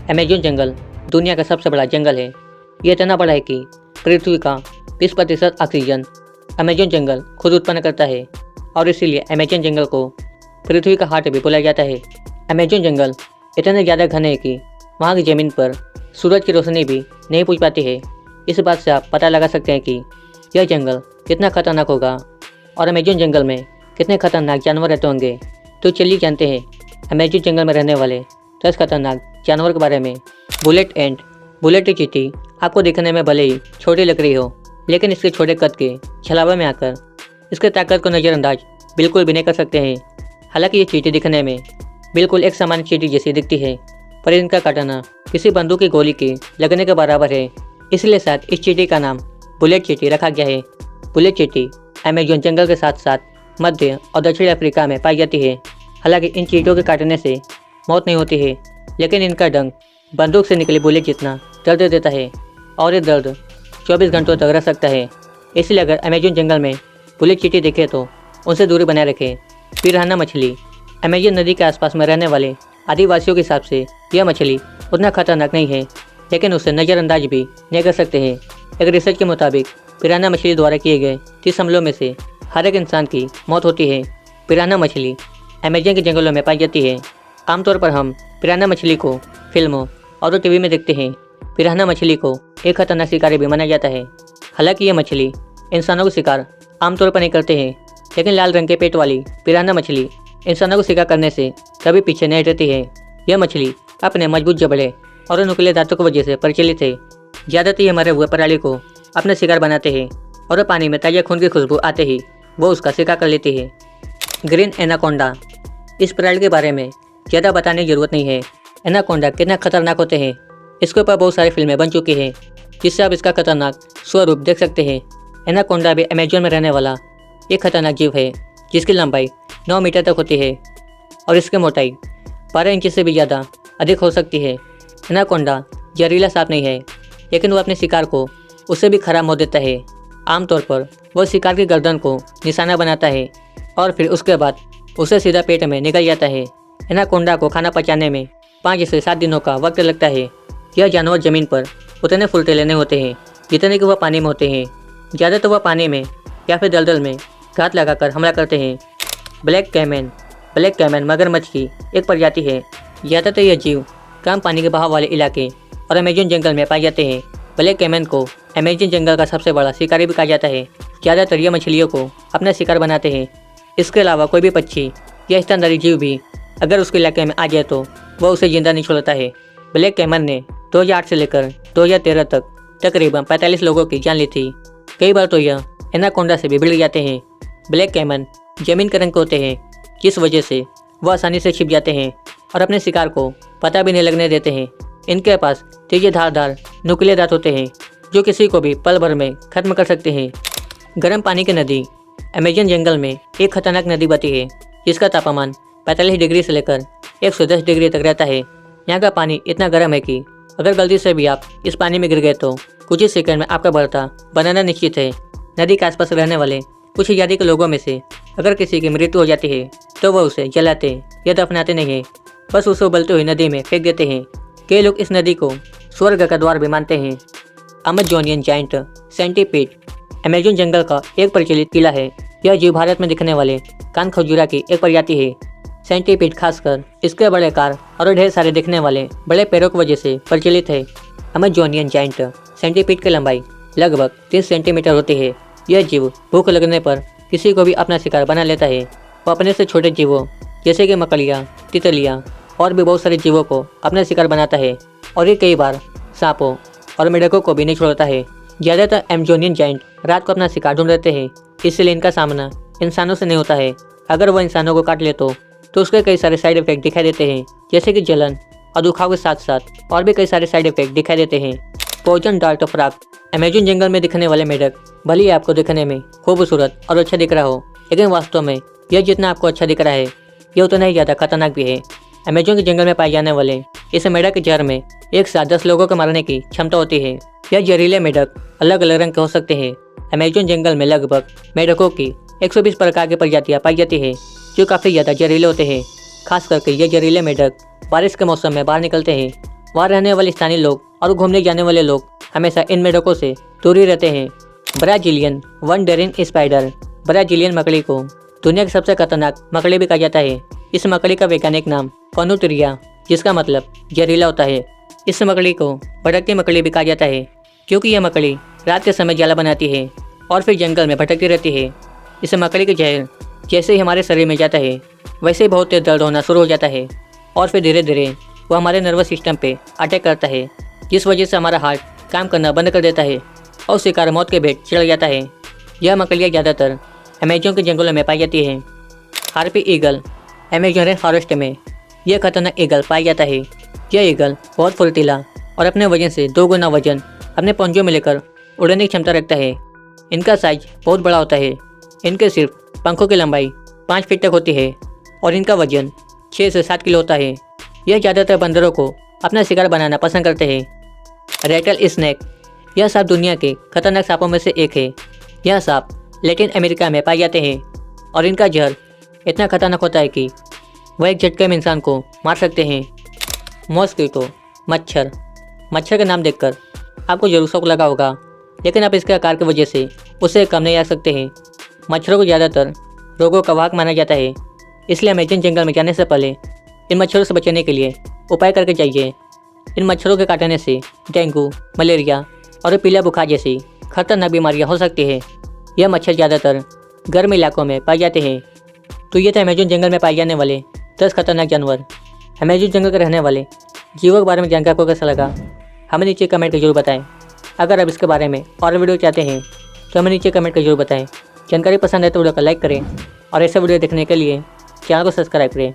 Amazon जंगल दुनिया का सबसे बड़ा जंगल है। ये इतना बड़ा है कि पृथ्वी का 20% ऑक्सीजन अमेज़न जंगल खुद उत्पन्न करता है और इसीलिए अमेज़न जंगल को पृथ्वी का हार्ट भी बोला जाता है। अमेज़न जंगल इतने ज़्यादा घने है कि वहाँ की ज़मीन पर सूरज की रोशनी भी नहीं पहुँच पाती है। इस बात से आप पता लगा सकते हैं कि यह जंगल कितना खतरनाक होगा और अमेज़न जंगल में कितने खतरनाक जानवर रहते होंगे। तो चलिए जानते हैं अमेज़न जंगल में रहने वाले 10 खतरनाक जानवर के बारे में। बुलेट एंट। बुलेट चींटी आपको दिखने में भले ही छोटी लग रही हो, लेकिन इसके छोटे कद के छलावे में आकर इसके ताकत को नज़रअंदाज बिल्कुल भी नहीं कर सकते हैं। हालांकि ये चींटी दिखने में बिल्कुल एक सामान्य चींटी जैसी दिखती है, पर इनका काटना किसी बंदूक की गोली के लगने के बराबर है। इसलिए शायद इस चींटी का नाम बुलेट चींटी रखा गया है। बुलेट चींटी अमेज़न जंगल के साथ साथ मध्य और दक्षिण अफ्रीका में पाई जाती है। हालांकि इन चींटियों के काटने से मौत नहीं होती है, लेकिन इनका डंक बंदूक से निकली बुलेट जितना दर्द देता है और ये दर्द 24 घंटों तक रह सकता है। इसलिए अगर अमेज़न जंगल में बुलेट चींटी देखे तो उनसे दूरी बनाए रखें। पिरान्हा मछली। अमेज़न नदी के आसपास में रहने वाले आदिवासियों के हिसाब से यह मछली उतना खतरनाक नहीं है, लेकिन उसे नज़रअंदाज भी नहीं कर सकते हैं। एक रिसर्च के मुताबिक पिरान्हा मछली द्वारा किए गए 30 हमलों में से हर एक इंसान की मौत होती है। पिरान्हा मछली अमेज़न के जंगलों में पाई जाती है। आमतौर पर हम पिरान्हा मछली को फिल्मों और टीवी में देखते हैं। पिरान्हा मछली को एक खतरनाक शिकारी भी माना जाता है। हालांकि ये मछली इंसानों को शिकार आमतौर पर नहीं करते हैं, लेकिन लाल रंग के पेट वाली पिरान्हा मछली इंसानों को शिकार करने से कभी पीछे नहीं हटती है। यह मछली अपने मजबूत जबड़े और नुकीले दांतों की वजह से प्रचलित है। ज़्यादातर ये मरे हुए प्राणी को अपना शिकार बनाते हैं और पानी में ताज़ा खून की खुशबू आते ही वो उसका शिकार कर लेती है। Green anaconda. इस प्राणी के बारे में ज़्यादा बताने की जरूरत नहीं है। एनाकोंडा कितना खतरनाक होते हैं, इसके ऊपर बहुत सारी फिल्में बन चुकी हैं, जिससे आप इसका खतरनाक स्वरूप देख सकते हैं। एनाकोंडा भी अमेज़न में रहने वाला एक खतरनाक जीव है, जिसकी लंबाई 9 मीटर तक होती है और इसकी मोटाई 12 इंच से भी ज़्यादा अधिक हो सकती है। एनाकोंडा जहरीला सांप नहीं है, लेकिन वो अपने शिकार को उससे भी खराब मौत देता है। आमतौर पर वह शिकार की गर्दन को निशाना बनाता है और फिर उसके बाद उसे सीधा पेट में निकल जाता है। एनाकोंडा को खाना पचाने में 5 से 7 दिनों का वक्त लगता है। यह जानवर ज़मीन पर उतने फुर्तीले नहीं होते हैं जितने कि वह पानी में होते हैं। ज़्यादातर वह पानी में या फिर दलदल में घात लगाकर हमला करते हैं। Black caiman. ब्लैक कैमन मगरमच्छ की एक प्रजाति है। ज़्यादातर यह जीव कम पानी के बहाव वाले इलाके और अमेज़न जंगल में पाए जाते हैं। ब्लैक कैमन को अमेज़न जंगल का सबसे बड़ा शिकारी भी कहा जाता है। ज़्यादातर यह मछलियों को अपना शिकार बनाते हैं। इसके अलावा कोई भी पक्षी या स्तनधारी जीव भी अगर उसके इलाके में आ जाए तो वह उसे जिंदा नहीं छोड़ता है। ब्लैक कैमन ने 2008 से लेकर 2013 तक तकरीबन 45 लोगों की जान ली थी। कई बार तो यह एनाकोंडा से भी भिड़ जाते हैं। ब्लैक कैमन जमीन के रंग के होते हैं, जिस वजह से वह आसानी से छिप जाते हैं और अपने शिकार को पता भी नहीं लगने देते हैं। इनके पास तेज धारदार नुकीले दांत होते हैं, जो किसी को भी पल भर में खत्म कर सकते हैं। गर्म पानी की नदी। अमेज़न जंगल में एक खतरनाक नदी बहती है, जिसका तापमान 45 डिग्री से लेकर 110 डिग्री तक रहता है। यहाँ का पानी इतना गर्म है कि अगर गलती से भी आप इस पानी में गिर गए तो कुछ ही सेकंड में आपका बढ़ता बनाना निश्चित है। नदी के आसपास रहने वाले कुछ आज़ादी के लोगों में से अगर किसी की मृत्यु हो जाती है तो वह उसे जलाते या दफनाते नहीं है, बस उसे उबलती हुई नदी में फेंक देते हैं। कई लोग इस नदी को स्वर्ग का द्वार भी मानते हैं। Amazonian giant centipede. अमेज़न जंगल का एक प्रचलित किला है। यह जीव भारत में दिखने वाले कान खजूरा की एक प्रजाति है। सेंटीपीड खासकर इसके बड़े आकार और ढेर सारे दिखने वाले बड़े पैरों की वजह से प्रचलित है। अमेज़ोनियन जायंट सेंटीपीड की लंबाई लगभग 30 सेंटीमीटर होती है। यह जीव भूख लगने पर किसी को भी अपना शिकार बना लेता है। वह अपने से छोटे जीवों जैसे कि मकड़ियाँ, तितलियाँ और भी बहुत सारे जीवों को अपना शिकार बनाता है और ये कई बार सांपों और मेढकों को भी नहीं छोड़ता है। ज़्यादातर अमेज़ोनियन जायंट रात को अपना शिकार ढूंढ लेते हैं, इसलिए इनका सामना इंसानों से नहीं होता है। अगर वह इंसानों को काट ले तो उसके कई सारे साइड इफेक्ट दिखाई देते हैं, जैसे कि जलन और दुखाव के साथ साथ और भी कई सारे साइड इफेक्ट दिखाई देते हैं। Poison dart frog. अमेज़न जंगल में दिखने वाले मेढक भले ही आपको दिखने में खूबसूरत और अच्छा दिख रहा हो, लेकिन वास्तव में यह जितना आपको अच्छा दिख रहा है यह उतना ही ज़्यादा खतरनाक भी है। अमेज़न के जंगल में पाए जाने वाले इस मेढक के जहर में एक साथ 10 लोगों को मारने की क्षमता होती है। यह जहरीले मेढक अलग अलग रंग के हो सकते हैं। अमेज़न जंगल में लगभग मेढकों की 120 प्रकार की प्रजातियाँ पाई जाती है, जो काफ़ी ज़्यादा जहरीले होते हैं। खास करके ये जहरीले मेढक बारिश के मौसम में बाहर निकलते हैं वहाँ रहने वाले स्थानीय लोग और घूमने जाने वाले लोग हमेशा इन मेढकों से दूर ही रहते हैं। Brazilian wondering spider. ब्राजीलियन मकड़ी को दुनिया की सबसे खतरनाक मकड़ी भी कहा जाता है। इस मकड़ी का वैज्ञानिक नाम कॉर्नुटेरिया, जिसका मतलब जहरीला होता है। इस मकड़ी को भटकती मकड़ी भी कहा जाता है, क्योंकि यह मकड़ी रात के समय जाला बनाती है और फिर जंगल में भटकती रहती है। इस मकड़ी के जहर जैसे ही हमारे शरीर में जाता है, वैसे ही बहुत तेज दर्द होना शुरू हो जाता है और फिर धीरे धीरे वो हमारे नर्वस सिस्टम पे अटैक करता है, जिस वजह से हमारा हार्ट काम करना बंद कर देता है और शिकार मौत के भेंट चढ़ जाता है। यह मकड़ियाँ ज़्यादातर अमेजोन के जंगलों में पाई जाती है। Harpy eagle. Amazon rain forest में यह खतरनाक ईगल पाया जाता है। यह ईगल बहुत फुर्तीला और अपने वजन से 2 गुना वजन अपने पंजों में लेकर उड़ने की क्षमता रखता है। इनका साइज बहुत बड़ा होता है। इनके सिर्फ पंखों की लंबाई 5 फीट तक होती है और इनका वजन 6 से 7 किलो होता है। यह ज़्यादातर बंदरों को अपना शिकार बनाना पसंद करते हैं। Rattle snake. यह सांप दुनिया के खतरनाक सांपों में से एक है। यह सांप लैटिन अमेरिका में पाए जाते हैं और इनका जहर इतना खतरनाक होता है कि वह एक झटके में इंसान को मार सकते हैं। मॉस्किटो। मच्छर। मच्छर का नाम देखकर आपको जरूर शौक लगा होगा, लेकिन आप इसके आकार की वजह से उसे कम नहीं आ सकते हैं। मच्छरों को ज़्यादातर रोगों का वाहक माना जाता है, इसलिए अमेजन जंगल में जाने से पहले इन मच्छरों से बचने के लिए उपाय करके जाइए। इन मच्छरों के काटने से डेंगू, मलेरिया और पीला बुखार जैसी खतरनाक बीमारियां हो सकती है। यह मच्छर ज़्यादातर गर्म इलाकों में पाए जाते हैं। तो ये थे अमेजन जंगल में पाए जाने वाले 10 खतरनाक जानवर। अमेजन जंगल के रहने वाले जीवों के बारे में जानकर आपको कैसा लगा, हमें नीचे कमेंट कर जरूर बताएं। अगर आप इसके बारे में और वीडियो चाहते हैं तो हमें नीचे कमेंट कर जरूर बताएं। जानकारी पसंद है तो वीडियो को लाइक करें और ऐसे वीडियो देखने के लिए चैनल को सब्सक्राइब करें।